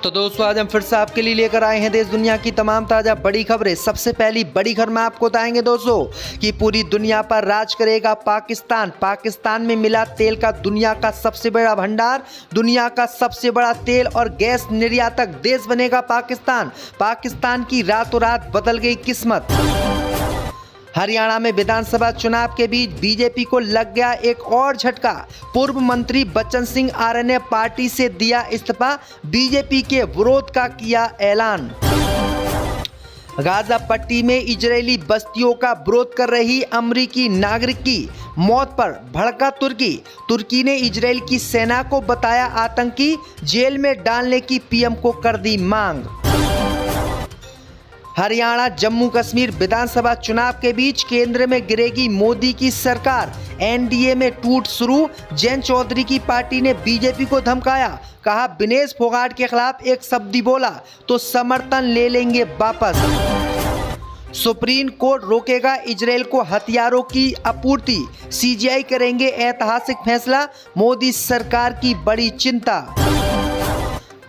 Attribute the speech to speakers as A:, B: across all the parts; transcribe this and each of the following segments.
A: तो दोस्तों आज हम फिर से आपके लिए लेकर आए हैं देश दुनिया की तमाम ताजा बड़ी खबरें। सबसे पहली बड़ी खबर में आपको बताएंगे दोस्तों कि पूरी दुनिया पर राज करेगा पाकिस्तान। पाकिस्तान में मिला तेल का दुनिया का सबसे बड़ा भंडार, दुनिया का सबसे बड़ा तेल और गैस निर्यातक देश बनेगा पाकिस्तान। पाकिस्तान की रातों रात बदल गई किस्मत। हरियाणा में विधानसभा चुनाव के बीच बीजेपी को लग गया एक और झटका। पूर्व मंत्री बच्चन सिंह आर्य ने पार्टी से दिया इस्तीफा, बीजेपी के विरोध का किया ऐलान। गाजा पट्टी में इजरायली बस्तियों का विरोध कर रही अमेरिकी नागरिक की मौत पर भड़का तुर्की ने इजरायल की सेना को बताया आतंकी, जेल में डालने की पीएम को कर दी मांग। हरियाणा जम्मू कश्मीर विधानसभा चुनाव के बीच केंद्र में गिरेगी मोदी की सरकार, एनडीए में टूट शुरू। जयंत चौधरी की पार्टी ने बीजेपी को धमकाया, कहा विनेश फोगाट के खिलाफ एक शब्द भी बोला तो समर्थन ले लेंगे वापस। सुप्रीम कोर्ट रोकेगा इजरायल को हथियारों की आपूर्ति, सीजीआई करेंगे ऐतिहासिक फैसला, मोदी सरकार की बड़ी चिंता।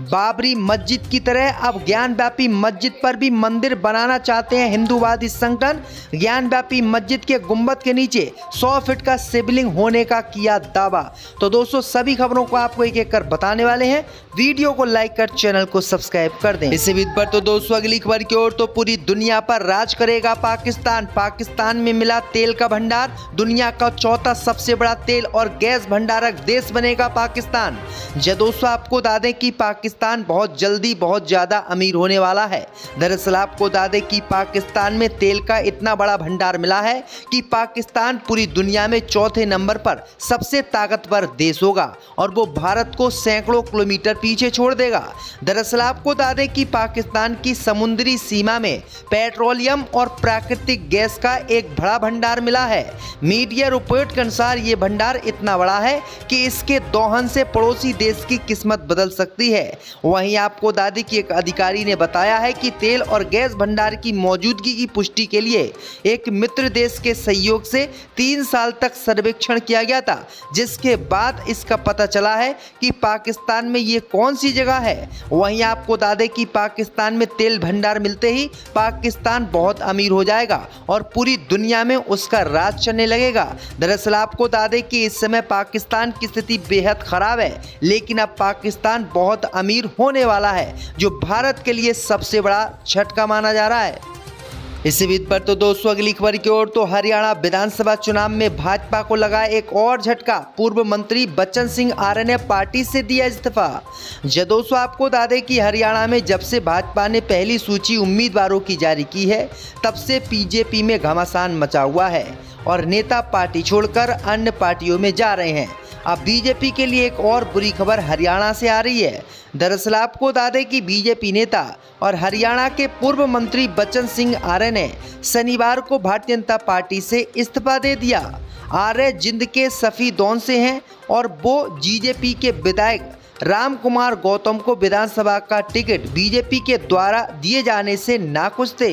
A: बाबरी मस्जिद की तरह अब ज्ञानव्यापी मस्जिद पर भी मंदिर बनाना चाहते हैं हिंदूवादी संगठन। ज्ञानव्यापी मस्जिद के गुंबद के नीचे 100 फीट का शिवलिंग होने का किया दावा। तो दोस्तों सभी खबरों को आपको एक एक कर बताने वाले हैं, वीडियो को लाइक कर चैनल को सब्सक्राइब कर दें। इसी बीच पर तो दोस्तों अगली खबर की ओर, तो पूरी दुनिया पर राज करेगा पाकिस्तान। पाकिस्तान में मिला तेल का भंडार, दुनिया का चौथा सबसे बड़ा तेल और गैस भंडारक देश बनेगा पाकिस्तान। दोस्तों आपको बता दें कि पाकिस्तान बहुत जल्दी बहुत ज्यादा अमीर होने वाला है। दरअसल आपको बता दें कि पाकिस्तान में तेल का इतना बड़ा भंडार मिला है कि पाकिस्तान पूरी दुनिया में चौथे नंबर पर सबसे ताकतवर देश होगा और वो भारत को सैकड़ों किलोमीटर पीछे छोड़ देगा। दरअसल आपको बता दें कि पाकिस्तान की समुद्री सीमा में पेट्रोलियम और प्राकृतिक गैस का एक बड़ा भंडार मिला है। मीडिया रिपोर्ट के अनुसार ये भंडार इतना बड़ा है कि इसके दोहन से पड़ोसी देश की किस्मत बदल सकती है। वहीं आपको दादी की एक अधिकारी ने बताया है कि तेल और गैस भंडार की मौजूदगी की पुष्टि के लिए एक मित्र देश के सहयोग से 3 साल तक सर्वेक्षण किया गया था, जिसके बाद इसका पता चला है कि पाकिस्तान में ये कौन सी जगह है। वहीं आपको बता दें कि पाकिस्तान में तेल भंडार मिलते ही पाकिस्तान बहुत अमीर हो जाएगा और पूरी दुनिया में उसका राज चलने लगेगा। दरअसल आपको बता दें कि इस समय पाकिस्तान की स्थिति बेहद खराब है, लेकिन अब पाकिस्तान बहुत अमीर होने वाला है, जो भारत के लिए सबसे बड़ा झटका माना जा रहा है। इसी बीच पर तो दोस्तों अगली खबर की ओर, तो हरियाणा विधानसभा चुनाव में भाजपा को लगा एक और झटका। पूर्व मंत्री बच्चन सिंह आर्य ने पार्टी से दिया इस्तीफा। दोस्तों आपको बता दें कि हरियाणा में जब से भाजपा ने पहली सूची उम्मीदवारों की जारी की है, तब से बीजेपी में घमासान मचा हुआ है और नेता पार्टी छोड़कर अन्य पार्टियों में जा रहे हैं। अब बीजेपी के लिए एक और बुरी खबर हरियाणा से आ रही है। दरअसल आपको बता दें कि बीजेपी नेता और हरियाणा के पूर्व मंत्री बच्चन सिंह आर्य ने शनिवार को भारतीय जनता पार्टी से इस्तीफा दे दिया। आर्य जिंद के सफीदौन से हैं और वो बीजेपी के विधायक राम कुमार गौतम को विधानसभा का टिकट बीजेपी के द्वारा दिए जाने से नाखुश थे।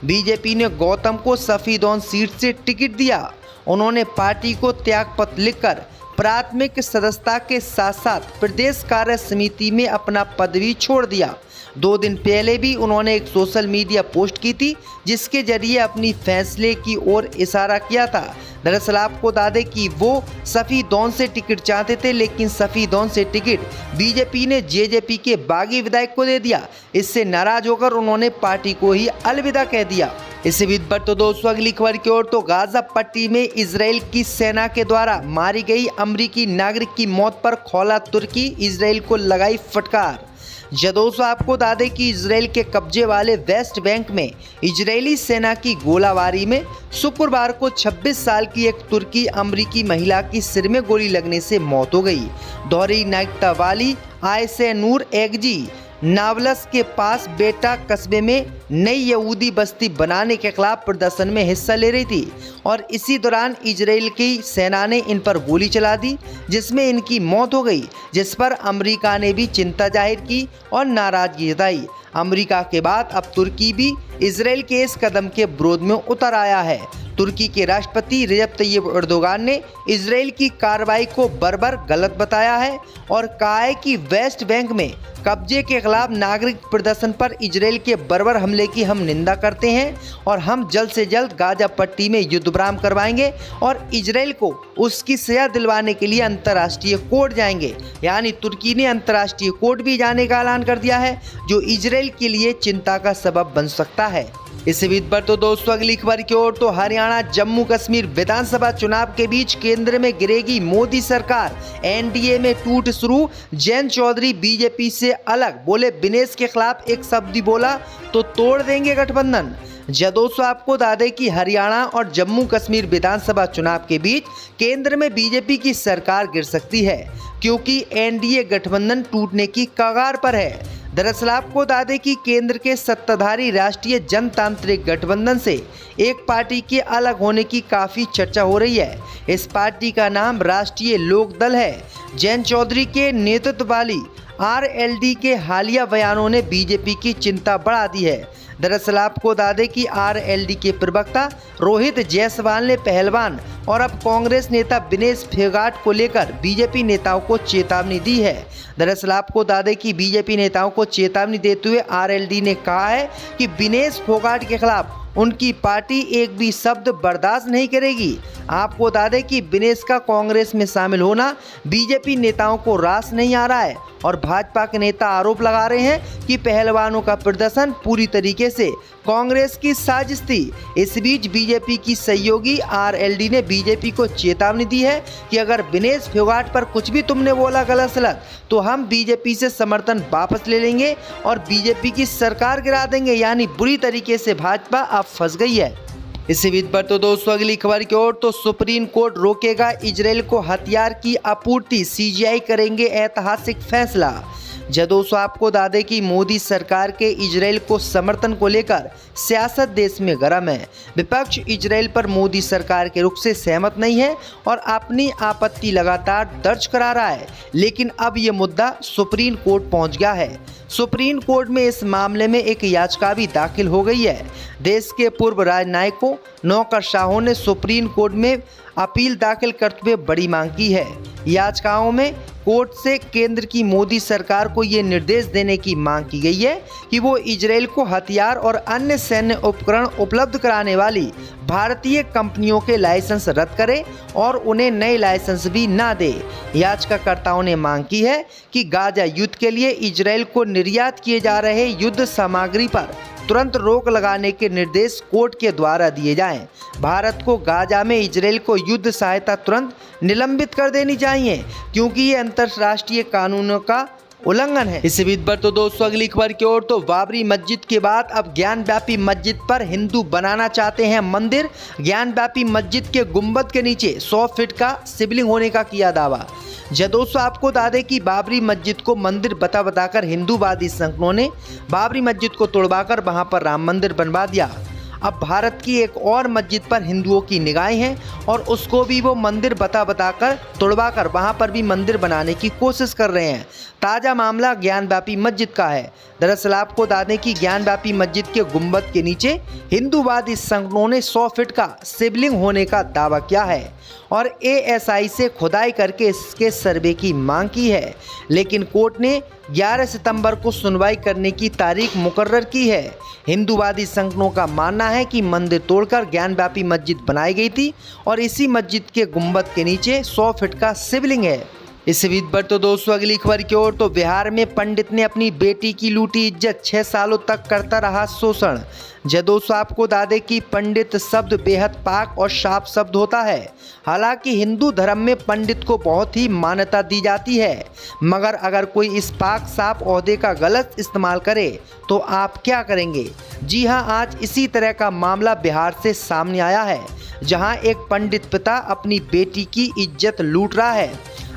A: बीजेपी ने गौतम को सफीदौन सीट से टिकट दिया। उन्होंने पार्टी को त्यागपत्र लिखकर प्राथमिक सदस्यता के साथ साथ प्रदेश कार्य समिति में अपना पद भी छोड़ दिया। 2 दिन पहले भी उन्होंने एक सोशल मीडिया पोस्ट की थी, जिसके जरिए अपनी फैसले की ओर इशारा किया था। दरअसल आपको बता दें कि वो सफीदौन से टिकट चाहते थे, लेकिन सफीदौन से टिकट बीजेपी ने जेजेपी के बागी विधायक को दे दिया। इससे नाराज होकर उन्होंने पार्टी को ही अलविदा कह दिया। इसी बीच पर तो दोस्तों अगली खबर की ओर, तो गाजा पट्टी में इजरायल की सेना के द्वारा मारी गई अमेरिकी नागरिक की मौत पर खौला तुर्की, इजरायल को लगाई फटकार। दोस्तों आपको बता दें कि इजरायल के कब्जे वाले वेस्ट बैंक में इजरायली सेना की गोलाबारी में शुक्रवार को 26 साल की एक तुर्की अमेरिकी महिला की सिर में गोली लगने से मौत हो गई। दोहरी नागरिकता वाली आयसेनूर एगजी नावलस के पास बेटा कस्बे में नई यहूदी बस्ती बनाने के खिलाफ प्रदर्शन में हिस्सा ले रही थी और इसी दौरान इजरायल की सेना ने इन पर गोली चला दी, जिसमें इनकी मौत हो गई, जिस पर अमेरिका ने भी चिंता जाहिर की और नाराजगी जताई। अमेरिका के बाद अब तुर्की भी इजराइल के इस कदम के विरोध में उतर आया है। तुर्की के राष्ट्रपति रजब तैयब एर्दोगान ने इजराइल की कार्रवाई को बर्बर गलत बताया है और कहा है कि वेस्ट बैंक में कब्जे के खिलाफ नागरिक प्रदर्शन पर इजराइल के बर्बर हमले की हम निंदा करते हैं और हम जल्द से जल्द गाजा पट्टी में युद्ध विराम करवाएंगे और इजराइल को उसकी सजा दिलवाने के लिए अंतर्राष्ट्रीय कोर्ट जाएंगे। यानी तुर्की ने अंतर्राष्ट्रीय कोर्ट भी जाने का ऐलान कर दिया है, जो इजराइल के लिए चिंता का सबब बन सकता है। इस बीच पर तो दोस्तों अगली खबर की ओर, तो हरियाणा जम्मू कश्मीर विधानसभा चुनाव के बीच केंद्र में गिरेगी मोदी सरकार, एनडीए में टूट शुरू। जयंत चौधरी बीजेपी से अलग, बोले विनेश के खिलाफ एक शब्द ही बोला तो तोड़ देंगे गठबंधन। दोस्तों आपको बता दें कि हरियाणा और जम्मू कश्मीर विधानसभा चुनाव के बीच केंद्र में बीजेपी की सरकार गिर सकती है, क्योंकि एनडीए गठबंधन टूटने की कगार पर है। दरअसल आपको बता दें कि केंद्र के सत्ताधारी राष्ट्रीय जनतांत्रिक गठबंधन से एक पार्टी के अलग होने की काफ़ी चर्चा हो रही है। इस पार्टी का नाम राष्ट्रीय लोक दल है। जयंत चौधरी के नेतृत्व वाली आरएलडी के हालिया बयानों ने बीजेपी की चिंता बढ़ा दी है। दरअसल आपको बता दें कि आरएलडी के प्रवक्ता रोहित जायसवाल ने पहलवान और अब कांग्रेस नेता विनेश फोगाट को लेकर बीजेपी नेताओं को चेतावनी दी है। दरअसल आपको बता दें कि बीजेपी नेताओं को चेतावनी देते हुए आरएलडी ने कहा है कि विनेश फोगाट के खिलाफ उनकी पार्टी एक भी शब्द बर्दाश्त नहीं करेगी। आपको बता दें कि विनेश का कांग्रेस में शामिल होना बीजेपी नेताओं को रास नहीं आ रहा है और भाजपा के नेता आरोप लगा रहे हैं कि पहलवानों का प्रदर्शन पूरी तरीके से कांग्रेस की साजिश थी। इस बीच बीजेपी की सहयोगी आरएलडी ने बीजेपी को चेतावनी दी है कि अगर विनेश फोगाट पर कुछ भी तुमने बोला गलत सलत तो हम बीजेपी से समर्थन वापस ले लेंगे और बीजेपी की सरकार गिरा देंगे। यानी बुरी तरीके से भाजपा अब फंस गई है। इसी बीच पर तो दोस्तों अगली खबर की ओर, तो सुप्रीम कोर्ट रोकेगा इजराइल को हथियार की आपूर्ति, सीजीआई करेंगे ऐतिहासिक फैसला। दोस्तों आपको बता दें कि मोदी सरकार के इजराइल को समर्थन को लेकर सियासत देश में गर्म है। विपक्ष इजराइल पर मोदी सरकार के रुख से सहमत नहीं है और अपनी आपत्ति लगातार दर्ज करा रहा है, लेकिन अब ये मुद्दा सुप्रीम कोर्ट पहुंच गया है। सुप्रीम कोर्ट में इस मामले में एक याचिका भी दाखिल हो गई है। देश के पूर्व राजनयिकों नौकरशाहों ने सुप्रीम कोर्ट में अपील दाखिल करते हुए बड़ी मांग की है। याचिकाओं में कोर्ट से केंद्र की मोदी सरकार को ये निर्देश देने की मांग की गई है कि वो इजराइल को हथियार और अन्य सैन्य उपकरण उपलब्ध कराने वाली भारतीय कंपनियों के लाइसेंस रद्द करे और उन्हें नए लाइसेंस भी ना दे। याचिकाकर्ताओं ने मांग की है कि गाजा युद्ध के लिए इजराइल को निर्यात किए जा रहे युद्ध सामग्री पर तुरंत रोक लगाने के निर्देश कोर्ट के द्वारा दिए जाएं। भारत को गाजा में इजराइल को युद्ध सहायता तुरंत निलंबित कर देनी चाहिए, क्योंकि ये अंतर्राष्ट्रीय कानूनों का उल्लंघन है। इसी बीच पर तो दोस्तों अगली खबर की ओर, तो बाबरी मस्जिद के बाद अब ज्ञानव्यापी मस्जिद पर हिंदू बनाना चाहते हैं मंदिर। ज्ञानव्यापी मस्जिद के गुंबद के नीचे 100 फीट का शिवलिंग होने का किया दावा। दोस्तों आपको बता दें कि बाबरी मस्जिद को मंदिर बताकर हिंदूवादी संगठनों ने बाबरी मस्जिद को तोड़वाकर वहां पर राम मंदिर बनवा दिया। अब भारत की एक और मस्जिद पर हिंदुओं की निगाहें हैं और उसको भी वो मंदिर बताकर तोड़वाकर वहां पर भी मंदिर बनाने की कोशिश कर रहे हैं। ताज़ा मामला ज्ञानव्यापी मस्जिद का है। दरअसल आपको बता दें कि ज्ञानव्यापी मस्जिद के गुंबद के नीचे हिंदूवादी संगठनों ने 100 फीट का शिवलिंग होने का दावा किया है और एएसआई से खुदाई करके इसके सर्वे की मांग की है, लेकिन कोर्ट ने 11 सितंबर को सुनवाई करने की तारीख मुकर्रर की है। हिंदूवादी संगठनों का मानना है कि मंदिर तोड़कर ज्ञानव्यापी मस्जिद बनाई गई थी और इसी मस्जिद के गुंबद के नीचे 100 फीट का शिवलिंग है। इस बीच पर तो दोस्तों अगली खबर की ओर, तो बिहार में पंडित ने अपनी बेटी की लूटी इज्जत, 6 सालों तक करता रहा शोषण। दोस्तों आपको बता दें कि पंडित शब्द बेहद पाक और साफ शब्द होता है। हालांकि हिंदू धर्म में पंडित को बहुत ही मान्यता दी जाती है, मगर अगर कोई इस पाक साफ ओहदे का गलत इस्तेमाल करे तो आप क्या करेंगे? जी हाँ, आज इसी तरह का मामला बिहार से सामने आया है, जहाँ एक पंडित पिता अपनी बेटी की इज्जत लूट रहा है।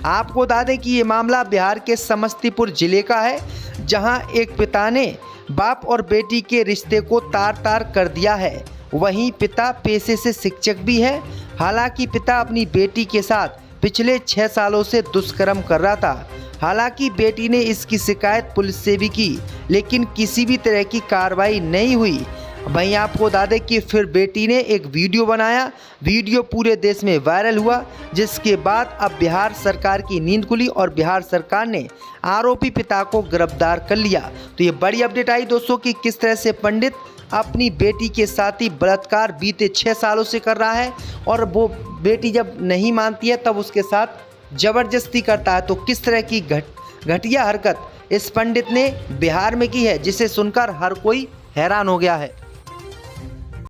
A: आपको बता दें कि ये मामला बिहार के समस्तीपुर जिले का है, जहां एक पिता ने बाप और बेटी के रिश्ते को तार-तार कर दिया है। वहीं पिता पेशे से शिक्षक भी है। हालांकि पिता अपनी बेटी के साथ पिछले 6 सालों से दुष्कर्म कर रहा था। हालांकि बेटी ने इसकी शिकायत पुलिस से भी की, लेकिन किसी भी तरह की कार्रवाई नहीं हुई। वहीं आपको बता दें कि फिर बेटी ने एक वीडियो बनाया, वीडियो पूरे देश में वायरल हुआ, जिसके बाद अब बिहार सरकार की नींद खुली और बिहार सरकार ने आरोपी पिता को गिरफ्तार कर लिया। तो ये बड़ी अपडेट आई दोस्तों कि किस तरह से पंडित अपनी बेटी के साथ ही बलात्कार बीते 6 सालों से कर रहा है और वो बेटी जब नहीं मानती है तब उसके साथ जबरदस्ती करता है। तो किस तरह की घटिया हरकत इस पंडित ने बिहार में की है, जिसे सुनकर हर कोई हैरान हो गया है।